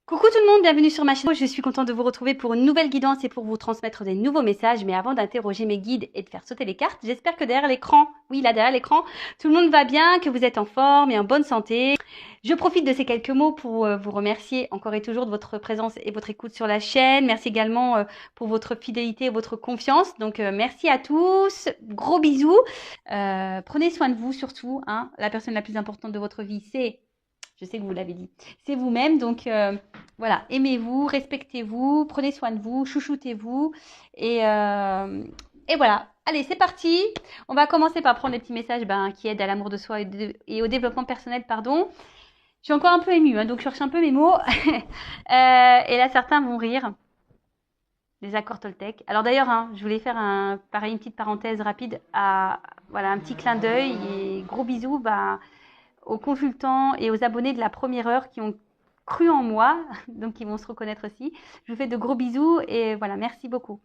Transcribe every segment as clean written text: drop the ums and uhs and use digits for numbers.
Coucou tout le monde, bienvenue sur ma chaîne. Je suis contente de vous retrouver pour une nouvelle guidance et pour vous transmettre des nouveaux messages. Mais avant d'interroger mes guides et de faire sauter les cartes, j'espère que derrière l'écran, oui là derrière l'écran, tout le monde va bien, que vous êtes en forme et en bonne santé. Je profite de ces quelques mots pour vous remercier encore et toujours de votre présence et votre écoute sur la chaîne. Merci également pour votre fidélité et votre confiance. Donc merci à tous, gros bisous. Prenez soin de vous surtout, hein. La personne la plus importante de votre vie, je sais que vous l'avez dit, c'est vous-même. Donc voilà, aimez-vous, respectez-vous, prenez soin de vous, chouchoutez-vous. Et voilà. Allez, c'est parti. On va commencer par prendre des petits messages qui aident à l'amour de soi et au développement personnel, pardon. Je suis encore un peu émue, hein, donc je cherche un peu mes mots. Et là, certains vont rire. Les accords Toltec. Alors d'ailleurs, hein, je voulais faire pareil, une petite parenthèse rapide voilà, un petit clin d'œil et gros bisous aux consultants et aux abonnés de la première heure qui ont cru en moi, donc ils vont se reconnaître aussi. Je vous fais de gros bisous et voilà, merci beaucoup.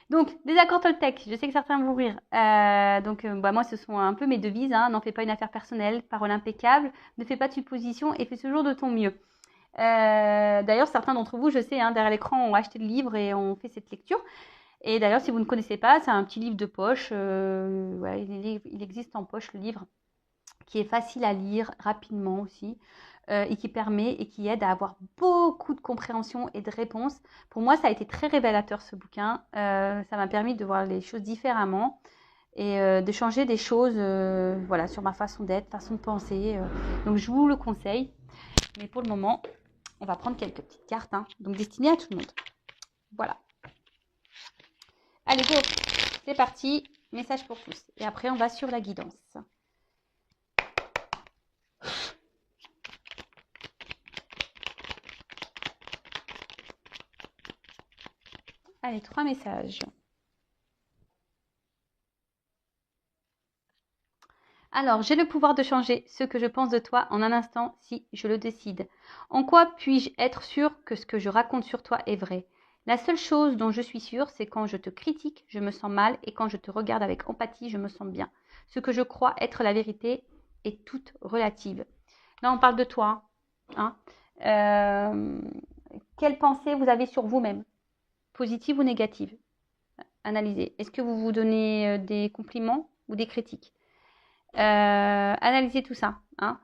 Donc, des accords Toltec, je sais que certains vont rire. Moi, ce sont un peu mes devises. Hein. N'en fais pas une affaire personnelle, parole impeccable, ne fais pas de suppositions et fais toujours de ton mieux. D'ailleurs, certains d'entre vous, je sais, hein, derrière l'écran, ont acheté le livre et ont fait cette lecture. Et d'ailleurs, si vous ne connaissez pas, c'est un petit livre de poche. Il existe en poche le livre qui est facile à lire rapidement aussi et qui permet et qui aide à avoir beaucoup de compréhension et de réponses. Pour moi, ça a été très révélateur ce bouquin. Ça m'a permis de voir les choses différemment et de changer des choses voilà, sur ma façon d'être, façon de penser. Donc, je vous le conseille. Mais pour le moment, on va prendre quelques petites cartes, hein, donc destinées à tout le monde. Voilà. Allez, go, c'est parti. Message pour tous. Et après, on va sur la guidance. Allez, 3 messages. Alors, j'ai le pouvoir de changer ce que je pense de toi en un instant si je le décide. En quoi puis-je être sûr que ce que je raconte sur toi est vrai? La seule chose dont je suis sûre, c'est quand je te critique, je me sens mal et quand je te regarde avec empathie, je me sens bien. Ce que je crois être la vérité est toute relative. Là, on parle de toi. Hein. Euh, Quelle pensée vous avez sur vous-même? Positive ou négative? Analysez. Est-ce que vous vous donnez des compliments ou des critiques? Analysez tout ça. Hein.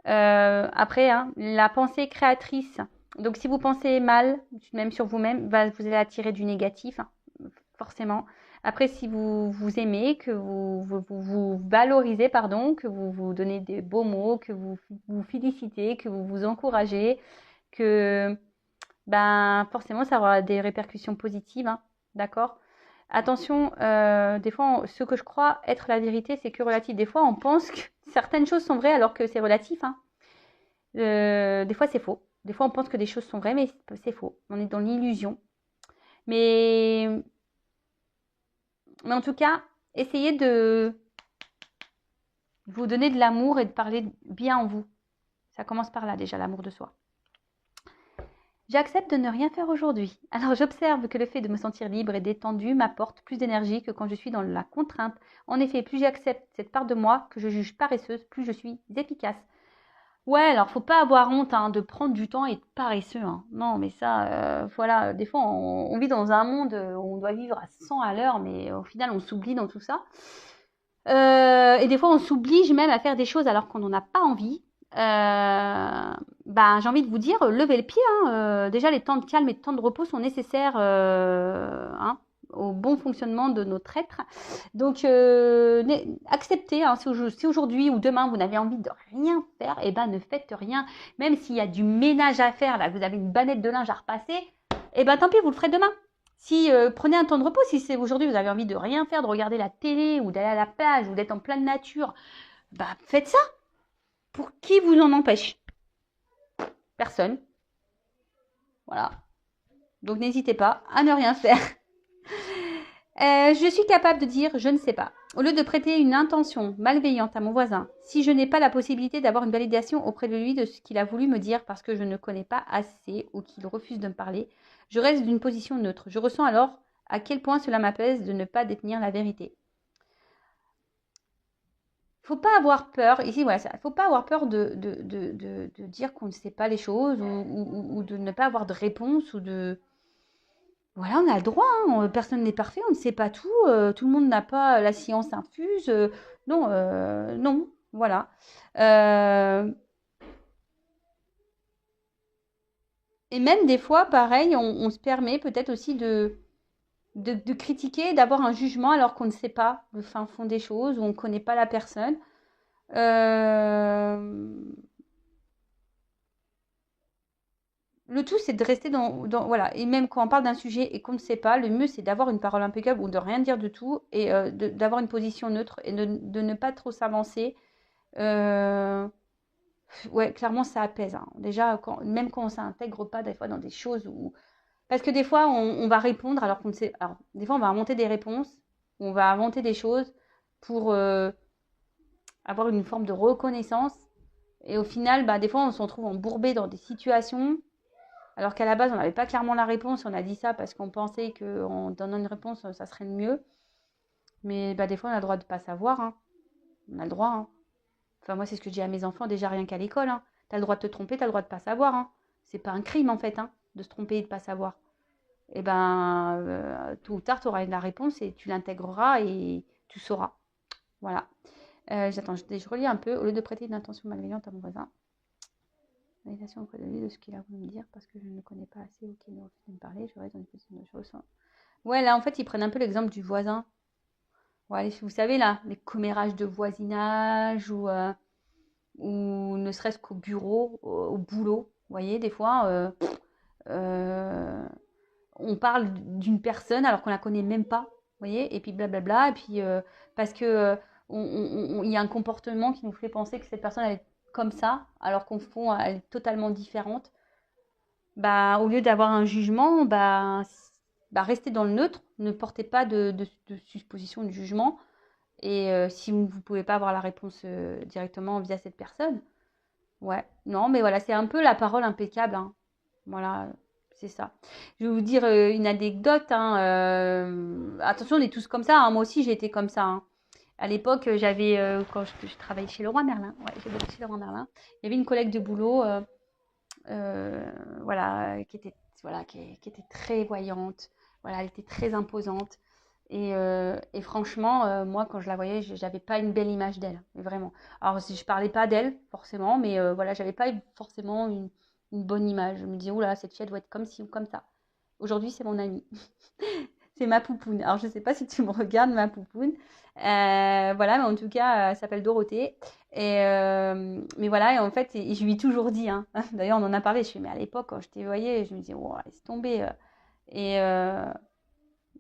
Après, hein, la pensée créatrice. Donc, si vous pensez mal, même sur vous-même, vous allez attirer du négatif, hein, forcément. Après, si vous vous aimez, que vous valorisez, pardon, que vous vous donnez des beaux mots, que vous vous félicitez, que vous vous encouragez, que forcément, ça aura des répercussions positives. Hein, d'accord? Attention, des fois, ce que je crois être la vérité, c'est que relatif. Des fois, on pense que certaines choses sont vraies alors que c'est relatif. Hein. Des fois, c'est faux. Des fois, on pense que des choses sont vraies, mais c'est faux. On est dans l'illusion. Mais, mais en tout cas, essayez de vous donner de l'amour et de parler bien en vous. Ça commence par là déjà, l'amour de soi. J'accepte de ne rien faire aujourd'hui. Alors j'observe que le fait de me sentir libre et détendue m'apporte plus d'énergie que quand je suis dans la contrainte. En effet, plus j'accepte cette part de moi que je juge paresseuse, plus je suis efficace. Ouais, alors faut pas avoir honte hein, de prendre du temps et être paresseux. Hein. Non, mais ça, voilà, des fois on vit dans un monde où on doit vivre à 100 à l'heure, mais au final on s'oublie dans tout ça. Et des fois on s'oblige même à faire des choses alors qu'on n'en a pas envie. J'ai envie de vous dire, levez le pied. Hein, déjà, les temps de calme et de temps de repos sont nécessaires hein, au bon fonctionnement de notre être. Donc, acceptez. Hein, si aujourd'hui ou demain vous n'avez envie de rien faire, ne faites rien. Même s'il y a du ménage à faire, là, vous avez une banette de linge à repasser, tant pis, vous le ferez demain. Si prenez un temps de repos, si c'est aujourd'hui vous avez envie de rien faire, de regarder la télé ou d'aller à la plage ou d'être en pleine nature, faites ça. Pour qui vous en empêche? Personne. Voilà. Donc n'hésitez pas à ne rien faire. Je suis capable de dire je ne sais pas. Au lieu de prêter une intention malveillante à mon voisin, si je n'ai pas la possibilité d'avoir une validation auprès de lui de ce qu'il a voulu me dire parce que je ne connais pas assez ou qu'il refuse de me parler, je reste d'une position neutre. Je ressens alors à quel point cela m'apaise de ne pas détenir la vérité. faut pas avoir peur, ici, voilà, il faut pas avoir peur de dire qu'on ne sait pas les choses ou de ne pas avoir de réponse ou de... Voilà, on a le droit, hein, personne n'est parfait, on ne sait pas tout, tout le monde n'a pas la science infuse, non, non, voilà. Euh, et même des fois, pareil, on se permet peut-être aussi de critiquer, d'avoir un jugement alors qu'on ne sait pas le fin fond des choses ou on ne connaît pas la personne. Euh, Le tout, c'est de rester voilà. Et même quand on parle d'un sujet et qu'on ne sait pas, le mieux, c'est d'avoir une parole impeccable ou de rien dire du tout et d'avoir une position neutre et de ne pas trop s'avancer. Euh, ouais, clairement, ça apaise, hein. Déjà, même quand on ne s'intègre pas des fois dans des choses où... Parce que des fois, on va répondre alors qu'on ne sait... Alors, des fois, on va inventer des réponses, on va inventer des choses pour avoir une forme de reconnaissance. Et au final, bah, des fois, on se retrouve embourbé dans des situations alors qu'à la base, on n'avait pas clairement la réponse. On a dit ça parce qu'on pensait qu'en donnant une réponse, ça serait le mieux. Mais bah, des fois, on a le droit de ne pas savoir, hein. On a le droit, hein. Enfin, moi, c'est ce que je dis à mes enfants, déjà rien qu'à l'école, hein. Tu as le droit de te tromper, tu as le droit de ne pas savoir, hein. C'est pas un crime, en fait, hein, de se tromper et de ne pas savoir. Et ben, tôt ou tard, tu auras la réponse et tu l'intégreras et tu sauras. Voilà. J'attends, je relis un peu. Au lieu de prêter une intention malveillante à mon voisin, validation auprès de lui de ce qu'il a voulu me dire parce que je ne le connais pas assez ou qu'il ne refuse de me parler, je reste dans une position de choses. Ouais, là, en fait, ils prennent un peu l'exemple du voisin. Ouais, vous savez, là, les commérages de voisinage ou ne serait-ce qu'au bureau, au boulot. Vous voyez, des fois, euh, on parle d'une personne alors qu'on la connaît même pas. Vous voyez, et puis blablabla. Et puis, parce que il y a un comportement qui nous fait penser que cette personne, elle est comme ça, alors qu'au fond, elle est totalement différente. Bah, au lieu d'avoir un jugement, bah, restez dans le neutre, ne portez pas de supposition, de jugement. Et si vous ne pouvez pas avoir la réponse directement via cette personne, ouais, non, mais voilà, c'est un peu la parole impeccable, hein. Voilà, c'est ça. Je vais vous dire une anecdote, hein, attention, on est tous comme ça, hein. Moi aussi, j'ai été comme ça, hein. À l'époque, j'avais, quand je travaillais chez Leroy Merlin, ouais, j'ai bossé chez Leroy Merlin, il y avait une collègue de boulot, voilà, qui était très voyante, voilà, elle était très imposante. Et franchement, moi, quand je la voyais, j'avais pas une belle image d'elle, mais vraiment. Alors, si je parlais pas d'elle, forcément, mais voilà, j'avais pas forcément une bonne image. Je me disais, oula, cette fille, elle doit être comme ci ou comme ça. Aujourd'hui, c'est mon amie. C'est ma poupoune. Alors, je sais pas si tu me regardes, ma poupoune. Voilà, mais en tout cas, elle s'appelle Dorothée. Mais voilà, et en fait, je lui ai toujours dit, hein. D'ailleurs, on en a parlé. Je suis, mais à l'époque, quand je te voyais, je me disais, oh, laisse tomber. Et, euh,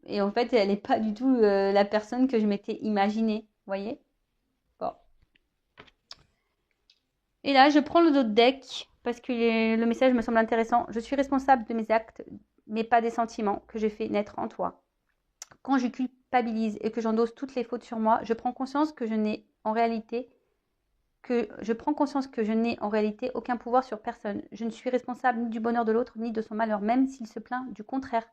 et en fait, elle n'est pas du tout la personne que je m'étais imaginée. Vous voyez? Bon. Et là, je prends le dos de deck parce que le message me semble intéressant. Je suis responsable de mes actes, mais pas des sentiments que j'ai fait naître en toi. Quand je culpabilise et que j'endosse toutes les fautes sur moi, je prends conscience que je n'ai en réalité aucun pouvoir sur personne. Je ne suis responsable ni du bonheur de l'autre, ni de son malheur, même s'il se plaint du contraire.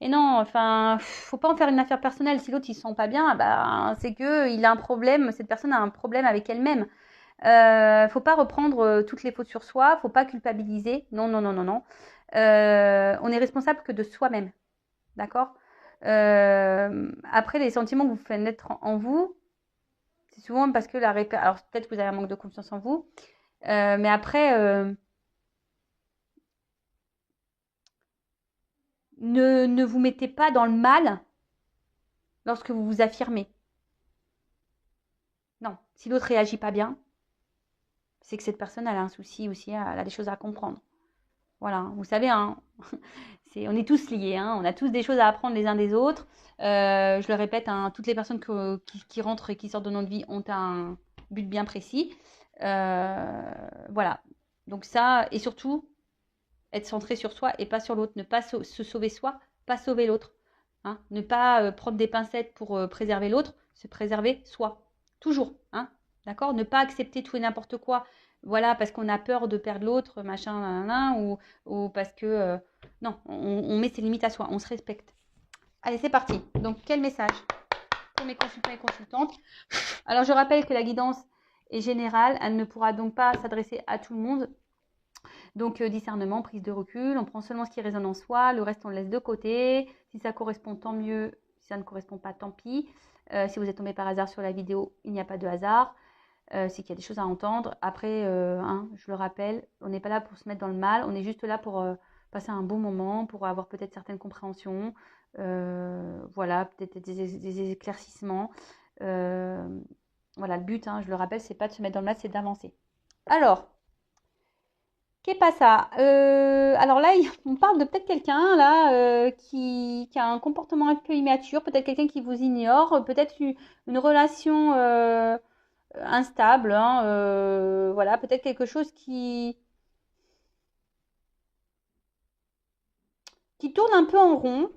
Et non, enfin, faut pas en faire une affaire personnelle. Si l'autre il se sent pas bien, bah, c'est que il a un problème. Cette personne a un problème avec elle-même. Faut pas reprendre toutes les fautes sur soi. Faut pas culpabiliser. Non, non, non, non, non. On est responsable que de soi-même, d'accord. Après, les sentiments que vous faites naître en vous, c'est souvent parce que alors peut-être que vous avez un manque de confiance en vous, mais après, ne vous mettez pas dans le mal lorsque vous vous affirmez. Non, si l'autre réagit pas bien, c'est que cette personne elle a un souci aussi, elle a des choses à comprendre. Voilà, vous savez, hein, on est tous liés, hein, on a tous des choses à apprendre les uns des autres. Je le répète, hein, toutes les personnes qui rentrent et qui sortent de notre vie ont un but bien précis. Voilà, donc ça, et surtout, être centré sur soi et pas sur l'autre, ne pas se sauver soi, pas sauver l'autre. Hein, ne pas prendre des pincettes pour préserver l'autre, se préserver soi. Toujours, hein, d'accord. Ne pas accepter tout et n'importe quoi, voilà, parce qu'on a peur de perdre l'autre, machin, nanana, ou parce que... non, on met ses limites à soi, on se respecte. Allez, c'est parti. Donc, quel message pour mes consultants et consultantes. Alors, je rappelle que la guidance est générale. Elle ne pourra donc pas s'adresser à tout le monde. Donc, discernement, prise de recul. On prend seulement ce qui résonne en soi. Le reste, on le laisse de côté. Si ça correspond, tant mieux. Si ça ne correspond pas, tant pis. Si vous êtes tombé par hasard sur la vidéo, il n'y a pas de hasard. C'est qu'il y a des choses à entendre. Après, je le rappelle, on n'est pas là pour se mettre dans le mal. On est juste là pour passer un bon moment, pour avoir peut-être certaines compréhensions. Voilà, peut-être des éclaircissements. Voilà, le but, je le rappelle, c'est pas de se mettre dans le mal, c'est d'avancer. Alors, qu'est pas ça alors là, on parle de peut-être quelqu'un là qui a un comportement un peu immature, peut-être quelqu'un qui vous ignore, peut-être une relation instable, voilà, peut-être quelque chose qui tourne un peu en rond,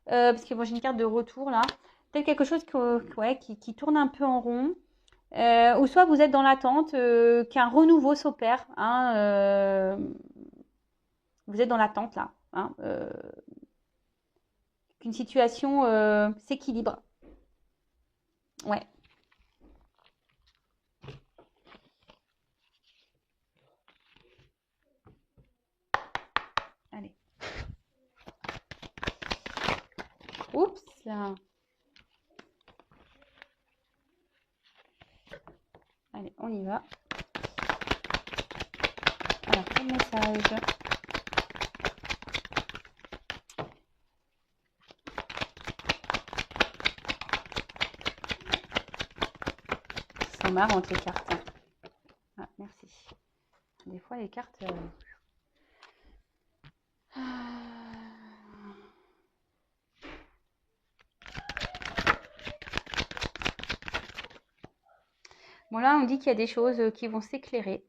parce que moi j'ai une carte de retour là, peut-être quelque chose qui tourne un peu en rond, ou soit vous êtes dans l'attente qu'un renouveau s'opère, vous êtes dans l'attente là, qu'une situation s'équilibre. Ouais. Allez. Oups là. Allez, on y va. Alors, quel message? Elles sont marrantes les cartes. Ah, merci. Des fois, les cartes... Bon, là, on dit qu'il y a des choses qui vont s'éclairer.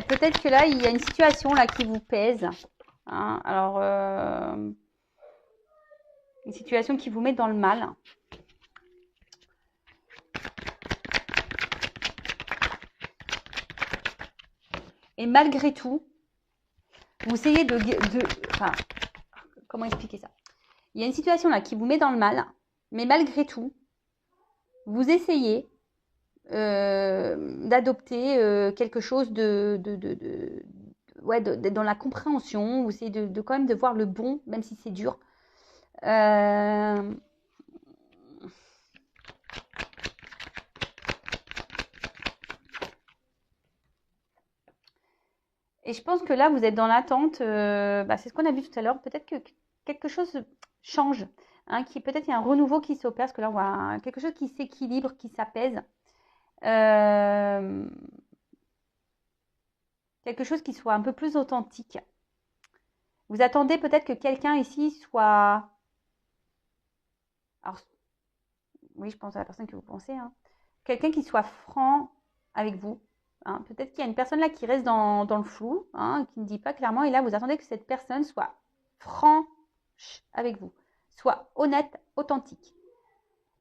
Peut-être que là, il y a une situation là qui vous pèse. Alors, une situation qui vous met dans le mal. Et malgré tout, vous essayez enfin, comment expliquer ça? Il y a une situation là qui vous met dans le mal, mais malgré tout, vous essayez d'adopter quelque chose d'être dans la compréhension, vous essayez de quand même de voir le bon, même si c'est dur. Et je pense que là, vous êtes dans l'attente, c'est ce qu'on a vu tout à l'heure, peut-être que quelque chose change, peut-être il y a un renouveau qui s'opère, parce que là, on voit quelque chose qui s'équilibre, qui s'apaise. Quelque chose qui soit un peu plus authentique. Vous attendez peut-être que quelqu'un ici soit... Alors, oui, je pense à la personne que vous pensez. Quelqu'un qui soit franc avec vous. Peut-être qu'il y a une personne là qui reste dans le flou, qui ne dit pas clairement. Et là, vous attendez que cette personne soit franche avec vous, soit honnête, authentique.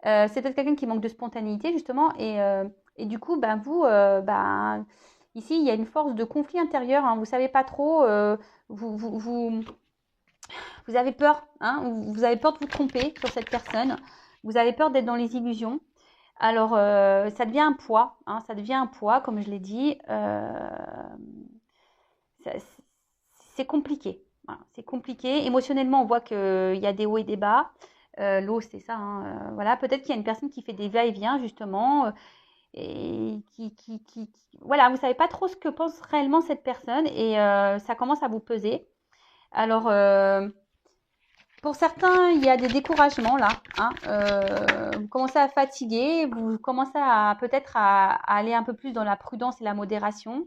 C'est peut-être quelqu'un qui manque de spontanéité, justement. Et du coup, vous... ici, il y a une force de conflit intérieur. Vous ne savez pas trop. Vous avez peur. Vous avez peur de vous tromper sur cette personne. Vous avez peur d'être dans les illusions. Alors, ça devient un poids. Ça devient un poids, comme je l'ai dit. C'est compliqué. Voilà, c'est compliqué. Émotionnellement, on voit qu'il y a des hauts et des bas. L'eau, c'est ça. Voilà, peut-être qu'il y a une personne qui fait des va-et-vient, justement. Et voilà, vous savez pas trop ce que pense réellement cette personne et ça commence à vous peser. Alors, pour certains, il y a des découragements là. Vous commencez à fatiguer, vous commencez à peut-être à aller un peu plus dans la prudence et la modération.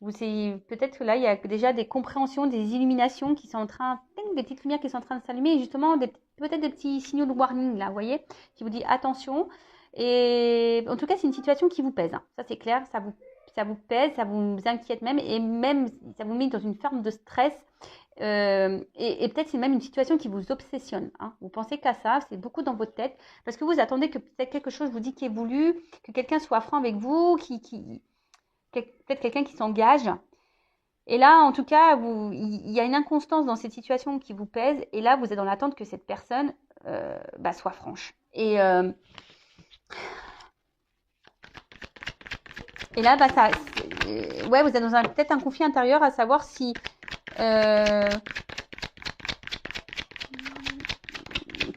Peut-être que là, il y a déjà des compréhensions, des illuminations qui sont en train, des petites lumières qui sont en train de s'allumer et justement peut-être des petits signaux de warning là, vous voyez, qui vous dit attention. Et en tout cas, c'est une situation qui vous pèse. Ça, c'est clair, ça vous pèse, ça vous inquiète même, et même ça vous met dans une forme de stress. Et peut-être c'est même une situation qui vous obsessionne. Vous pensez qu'à ça, c'est beaucoup dans votre tête, parce que vous attendez que peut-être quelque chose vous dit qui est voulu, que quelqu'un soit franc avec vous, peut-être quelqu'un qui s'engage. Et là, en tout cas, il y a une inconstance dans cette situation qui vous pèse. Et là, vous êtes dans l'attente que cette personne soit franche. Et là, ouais, vous êtes dans peut-être un conflit intérieur à savoir si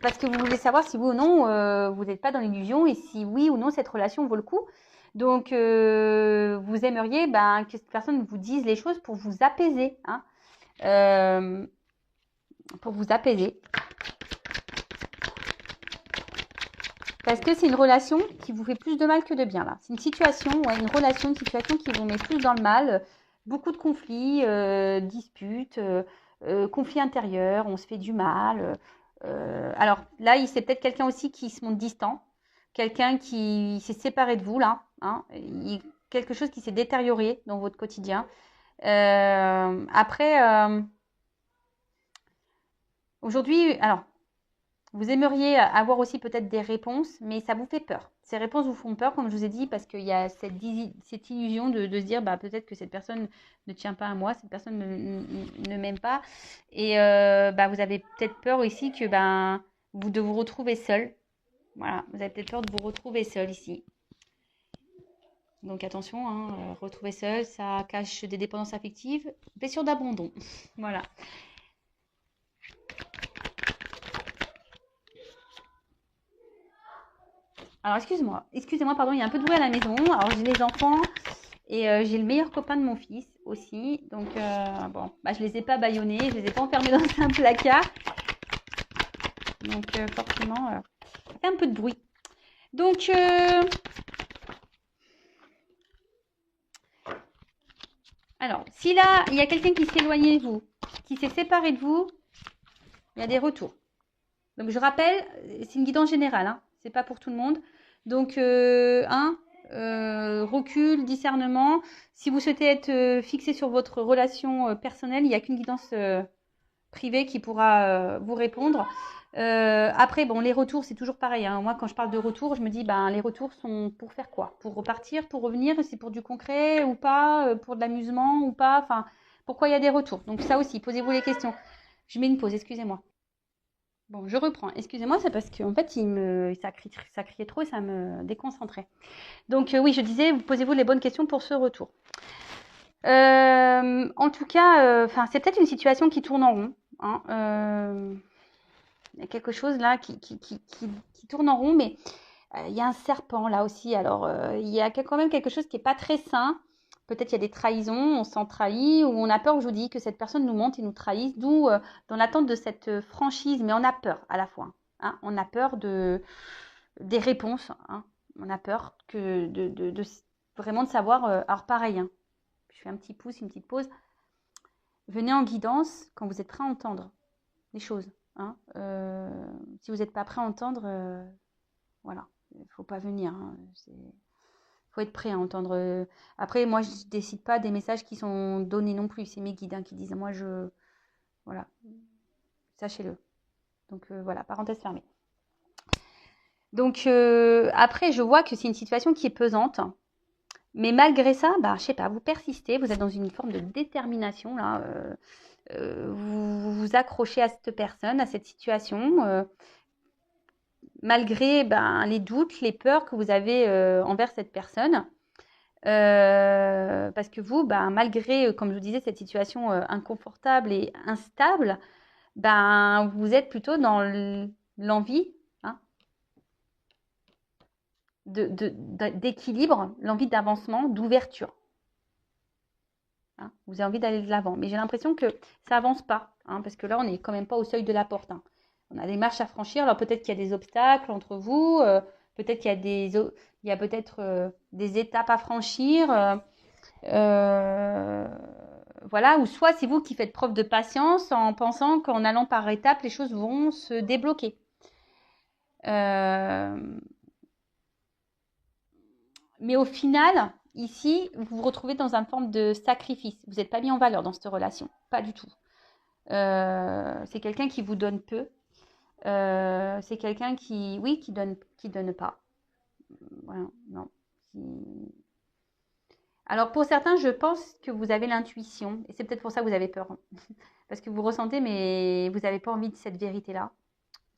parce que vous voulez savoir si oui ou non vous n'êtes pas dans l'illusion et si oui ou non cette relation vaut le coup. Donc, vous aimeriez que cette personne vous dise les choses pour vous apaiser, hein, pour vous apaiser. Parce que c'est une relation qui vous fait plus de mal que de bien, là. C'est une situation, ouais, une relation, une situation qui vous met plus dans le mal. Beaucoup de conflits, disputes, conflits intérieurs, on se fait du mal. Alors là, c'est peut-être quelqu'un aussi qui se montre distant. Quelqu'un qui s'est séparé de vous, là. Hein, quelque chose qui s'est détérioré dans votre quotidien. Après, aujourd'hui, alors, vous aimeriez avoir aussi peut-être des réponses, mais ça vous fait peur. Ces réponses vous font peur, comme je vous ai dit, parce qu'il y a cette illusion de se dire peut-être que cette personne ne tient pas à moi, cette personne ne m'aime pas. Et vous avez peut-être peur aussi que de vous retrouver seul. Voilà, vous avez peut-être peur de vous retrouver seul ici. Donc attention, hein, retrouver seul, ça cache des dépendances affectives, blessure d'abandon. Voilà. Alors excusez-moi, pardon, il y a un peu de bruit à la maison. Alors j'ai les enfants et j'ai le meilleur copain de mon fils aussi. Donc je les ai pas bâillonnés, je les ai pas enfermés dans un placard. Donc forcément, ça fait un peu de bruit. Donc alors, si là, il y a quelqu'un qui s'est éloigné de vous, qui s'est séparé de vous, il y a des retours. Donc je rappelle, c'est une guidance générale, hein, c'est pas pour tout le monde. Donc recul, discernement. Si vous souhaitez être fixé sur votre relation personnelle, il n'y a qu'une guidance privée qui pourra vous répondre. Après, les retours, c'est toujours pareil, hein. Moi, quand je parle de retour, je me dis, les retours sont pour faire quoi? Pour repartir, pour revenir? C'est pour du concret ou pas? Pour de l'amusement ou pas? Enfin, pourquoi il y a des retours? Donc ça aussi, posez-vous les questions. Je mets une pause, excusez-moi. Bon, je reprends. Excusez-moi, c'est parce qu'en fait, ça criait trop et ça me déconcentrait. Donc oui, je disais, posez-vous les bonnes questions pour ce retour. En tout cas, c'est peut-être une situation qui tourne en rond, hein. Il y a quelque chose là qui tourne en rond, mais il y a un serpent là aussi. Alors, il y a quand même quelque chose qui n'est pas très sain. Peut-être il y a des trahisons, on s'en trahit, ou on a peur, je vous dis, que cette personne nous mente et nous trahisse, d'où dans l'attente de cette franchise, mais on a peur à la fois. Hein. On a peur des réponses. Hein. On a peur vraiment de savoir. Alors pareil, hein. Je fais un petit pouce, une petite pause. Venez en guidance quand vous êtes prêt à entendre les choses. Hein. Si vous n'êtes pas prêt à entendre, voilà, il ne faut pas venir. Hein. Faut être prêt à entendre. Après, moi, je ne décide pas des messages qui sont donnés non plus. C'est mes guides qui disent. Moi, voilà, sachez-le. Donc voilà, parenthèse fermée. Donc après, je vois que c'est une situation qui est pesante. Mais malgré ça, je sais pas, vous persistez, vous êtes dans une forme de détermination là. Vous vous accrochez à cette personne, à cette situation, malgré les doutes, les peurs que vous avez envers cette personne. Parce que vous, malgré, comme je vous disais, cette situation inconfortable et instable, vous êtes plutôt dans l'envie d'équilibre, l'envie d'avancement, d'ouverture. Hein, vous avez envie d'aller de l'avant. Mais j'ai l'impression que ça avance pas, parce que là, on n'est quand même pas au seuil de la porte. Hein. On a des marches à franchir. Alors peut-être qu'il y a des obstacles entre vous, peut-être qu'il y a peut-être des étapes à franchir. Voilà, ou soit c'est vous qui faites preuve de patience en pensant qu'en allant par étapes, les choses vont se débloquer. Mais au final, ici, vous vous retrouvez dans une forme de sacrifice. Vous n'êtes pas mis en valeur dans cette relation. Pas du tout. C'est quelqu'un qui vous donne peu. C'est quelqu'un qui donne pas. Voilà, non. Alors pour certains, je pense que vous avez l'intuition, et c'est peut-être pour ça que vous avez peur. Parce que vous ressentez, mais vous n'avez pas envie de cette vérité-là.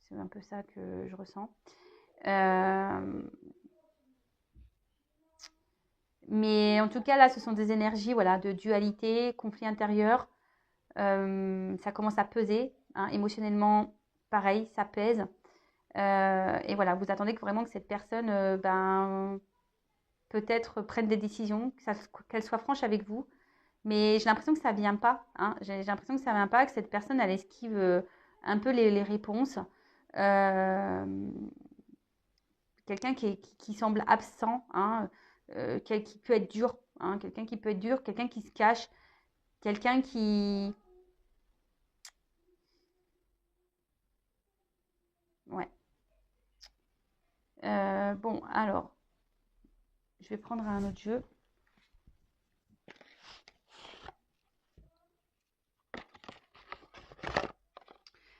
C'est un peu ça que je ressens. Euh, mais en tout cas, là, ce sont des énergies voilà, de dualité, conflit intérieur. Ça commence à peser. Hein, émotionnellement, pareil, ça pèse. Et voilà, vous attendez vraiment que cette personne peut-être prenne des décisions, qu'elle soit franche avec vous. Mais j'ai l'impression que ça vient pas. Hein. J'ai l'impression que ça vient pas, que cette personne, elle esquive un peu les réponses. Euh, Quelqu'un qui semble absent, hein, qui peut être dur. Hein, quelqu'un qui peut être dur, quelqu'un qui se cache, quelqu'un qui... Ouais. Bon, alors, je vais prendre un autre jeu.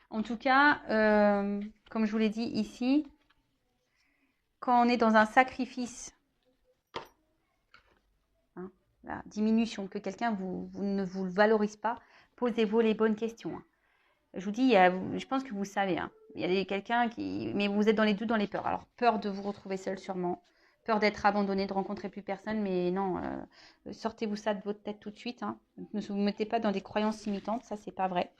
En tout cas, comme je vous l'ai dit ici, quand on est dans un sacrifice, hein, la diminution, que quelqu'un ne vous valorise pas, posez-vous les bonnes questions. Hein. Je vous dis, je pense que vous savez, hein, il y a quelqu'un qui... Mais vous êtes dans les doutes, dans les peurs. Alors, peur de vous retrouver seul sûrement, peur d'être abandonné, de rencontrer plus personne, mais non, sortez-vous ça de votre tête tout de suite. Hein. Ne vous mettez pas dans des croyances limitantes, ça, c'est pas vrai.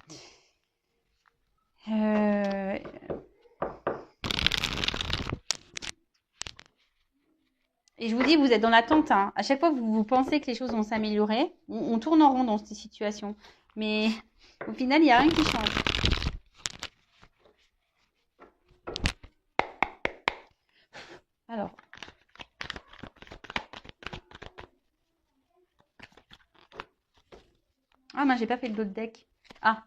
Et je vous dis, vous êtes dans l'attente. Hein. À chaque fois que vous pensez que les choses vont s'améliorer, on tourne en rond dans ces situations. Mais au final, il n'y a rien qui change. Alors. Ah, moi, j'ai pas fait le d'autres deck. Ah,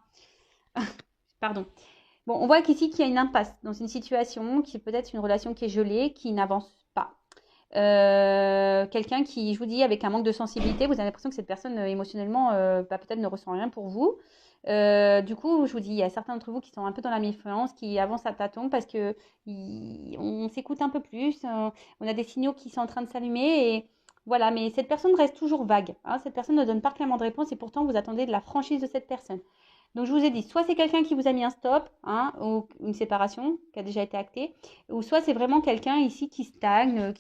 pardon. Bon, on voit qu'ici, qu'il y a une impasse dans une situation qui est peut-être une relation qui est gelée, qui n'avance pas. Quelqu'un qui, je vous dis, avec un manque de sensibilité, vous avez l'impression que cette personne émotionnellement peut-être ne ressent rien pour vous. Du coup, je vous dis, il y a certains d'entre vous qui sont un peu dans la méfiance, qui avancent à tâtons parce que on s'écoute un peu plus, on a des signaux qui sont en train de s'allumer et voilà. Mais cette personne reste toujours vague. Hein, cette personne ne donne pas clairement de réponse et pourtant vous attendez de la franchise de cette personne. Donc je vous ai dit, soit c'est quelqu'un qui vous a mis un stop, hein, ou une séparation qui a déjà été actée, ou soit c'est vraiment quelqu'un ici qui stagne,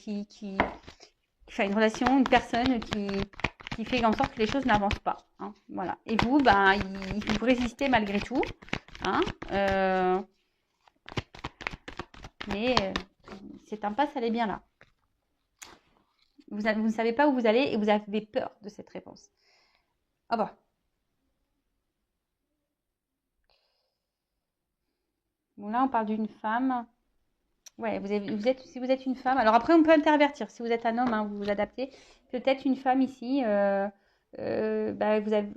enfin une relation, une personne qui fait en sorte que les choses n'avancent pas. Hein, voilà. Et vous, vous résistez malgré tout. Hein, mais cette impasse, elle est bien là. Vous ne savez pas où vous allez et vous avez peur de cette réponse. Ah bah. Bon, là, on parle d'une femme. Ouais, si vous êtes une femme, alors après on peut intervertir. Si vous êtes un homme, hein, vous vous adaptez. Peut-être une femme ici,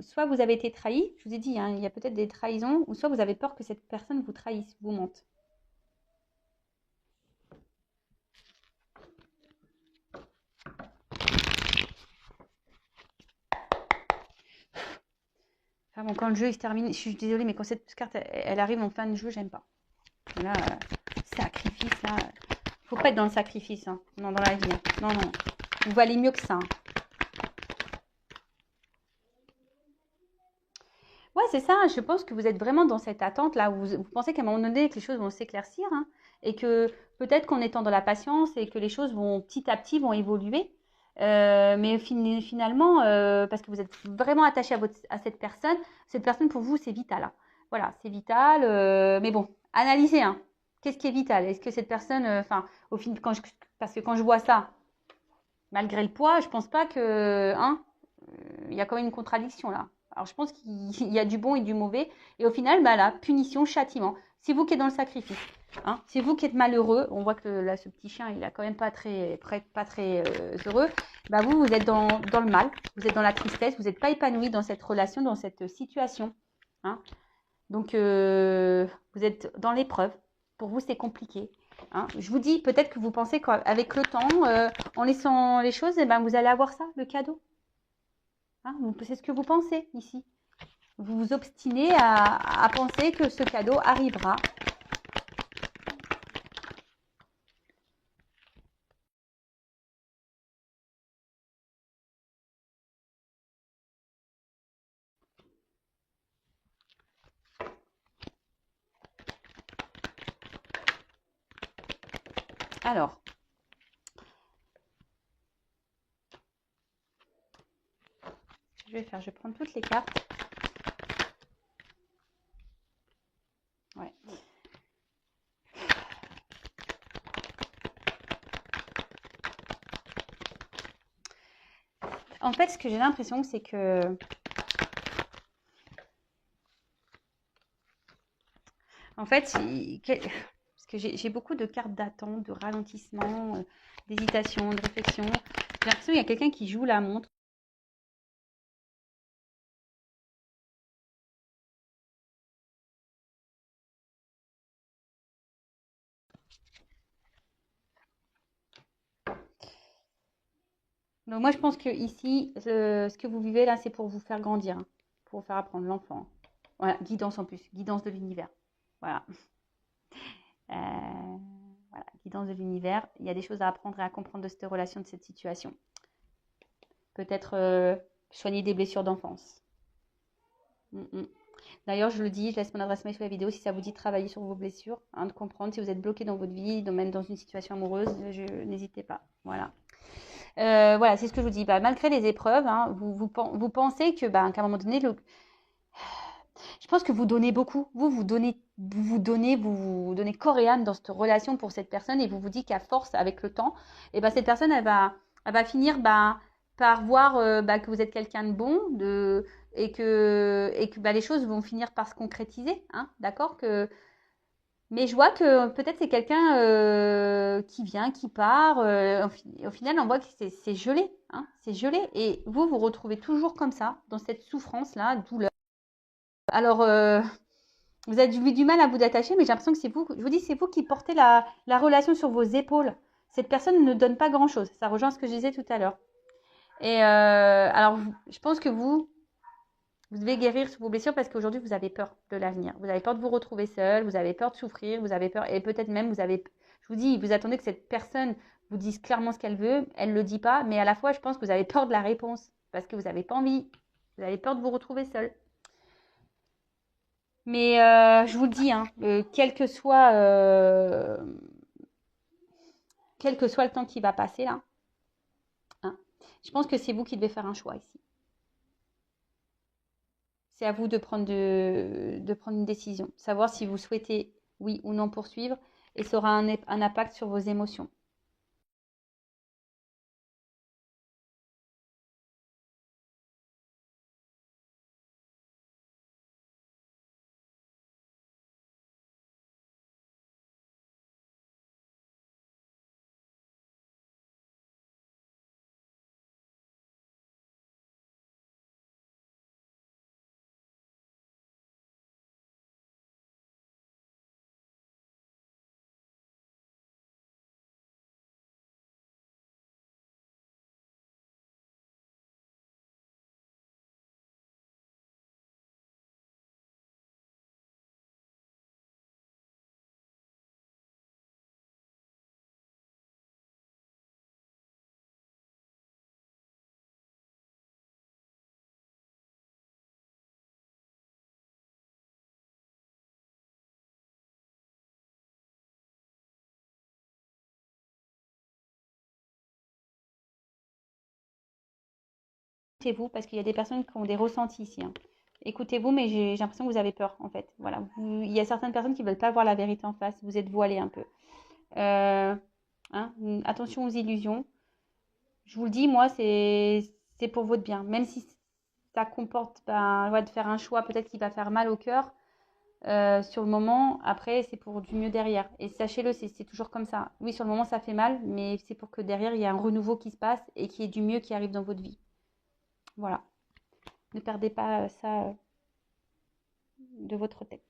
soit vous avez été trahi, je vous ai dit, hein, il y a peut-être des trahisons, ou soit vous avez peur que cette personne vous trahisse, vous mente. Enfin bon, quand le jeu il se termine, je suis désolée, mais quand cette carte elle arrive en fin de jeu, j'aime pas. Là, sacrifice, là, faut pas être dans le sacrifice, hein. Non, dans la vie. Hein. Non, non, vous valez mieux que ça. Hein. Ouais, c'est ça. Je pense que vous êtes vraiment dans cette attente là où vous pensez qu'à un moment donné que les choses vont s'éclaircir hein, et que peut-être qu'en étant dans la patience et que les choses vont petit à petit vont évoluer. Mais finalement, parce que vous êtes vraiment attaché à cette personne pour vous c'est vital. Hein. Voilà, c'est vital. Mais bon, analysez. Hein. Qu'est-ce qui est vital? Est-ce que cette personne, enfin, au final, parce que quand je vois ça, malgré le poids, je pense pas que, hein, il y a quand même une contradiction là. Alors je pense qu'il y a du bon et du mauvais. Et au final, là, punition, châtiment. C'est vous qui êtes dans le sacrifice. Hein. C'est vous qui êtes malheureux. On voit que là, ce petit chien, il a quand même pas très heureux. Vous êtes dans le mal. Vous êtes dans la tristesse. Vous n'êtes pas épanoui dans cette relation, dans cette situation. Hein. Donc, vous êtes dans l'épreuve. Pour vous, c'est compliqué. Hein. Je vous dis, peut-être que vous pensez qu'avec le temps, en laissant les choses, vous allez avoir ça, le cadeau. Hein, c'est ce que vous pensez ici. Vous vous obstinez à penser que ce cadeau arrivera. Alors, ce que je vais faire, je vais prendre toutes les cartes. Ouais. En fait, ce que j'ai l'impression, c'est que... En fait, parce que j'ai beaucoup de cartes d'attente, de ralentissement, d'hésitation, de réflexion. J'ai l'impression qu'il y a quelqu'un qui joue la montre. Donc moi, je pense que ici, ce que vous vivez là, c'est pour vous faire grandir, hein, pour vous faire apprendre l'enfant. Voilà, guidance en plus, guidance de l'univers. Voilà. Voilà, guidance de l'univers. Il y a des choses à apprendre et à comprendre de cette relation, de cette situation. Peut-être soigner des blessures d'enfance. D'ailleurs, je le dis, je laisse mon adresse mail sous la vidéo si ça vous dit de travailler sur vos blessures, hein, de comprendre si vous êtes bloqué dans votre vie, même dans une situation amoureuse, n'hésitez pas. Voilà. Voilà, c'est ce que je vous dis. Bah, malgré les épreuves, hein, vous pensez que, qu'à un moment donné, je pense que vous donnez beaucoup. Vous donnez corps et âme dans cette relation pour cette personne et vous vous dites qu'à force, avec le temps, et cette personne, elle va finir par voir que vous êtes quelqu'un de bon et que les choses vont finir par se concrétiser. Hein, d'accord que... Mais je vois que peut-être c'est quelqu'un qui vient, qui part. Au final, on voit que c'est gelé. Hein, c'est gelé. Et vous retrouvez toujours comme ça, dans cette souffrance-là, douleur. Alors, vous avez eu du mal à vous détacher, mais j'ai l'impression que c'est vous, je vous dis, c'est vous qui portez la relation sur vos épaules. Cette personne ne donne pas grand-chose. Ça rejoint ce que je disais tout à l'heure. Et alors, je pense que vous devez guérir sur vos blessures parce qu'aujourd'hui, vous avez peur de l'avenir. Vous avez peur de vous retrouver seul, vous avez peur de souffrir, vous avez peur, et peut-être même, je vous dis, vous attendez que cette personne vous dise clairement ce qu'elle veut, elle ne le dit pas, mais à la fois, je pense que vous avez peur de la réponse parce que vous n'avez pas envie, vous avez peur de vous retrouver seul. Mais je vous le dis, hein, quel que soit le temps qui va passer là, hein, je pense que c'est vous qui devez faire un choix ici. C'est à vous de prendre une décision, savoir si vous souhaitez oui ou non poursuivre, et ça aura un impact sur vos émotions. Écoutez-vous, parce qu'il y a des personnes qui ont des ressentis ici. Hein. Écoutez-vous, mais j'ai l'impression que vous avez peur, en fait. Voilà. Il y a certaines personnes qui ne veulent pas voir la vérité en face. Vous êtes voilé un peu. Hein, attention aux illusions. Je vous le dis, moi, c'est pour votre bien. Même si ça comporte de faire un choix peut-être qui va faire mal au cœur sur le moment, après, c'est pour du mieux derrière. Et sachez-le, c'est toujours comme ça. Oui, sur le moment, ça fait mal, mais c'est pour que derrière, il y ait un renouveau qui se passe et qu'il y ait du mieux qui arrive dans votre vie. Voilà. Ne perdez pas ça de votre tête.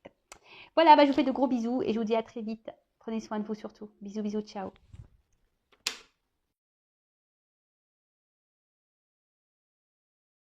Voilà, je vous fais de gros bisous et je vous dis à très vite. Prenez soin de vous surtout. Bisous, bisous, ciao.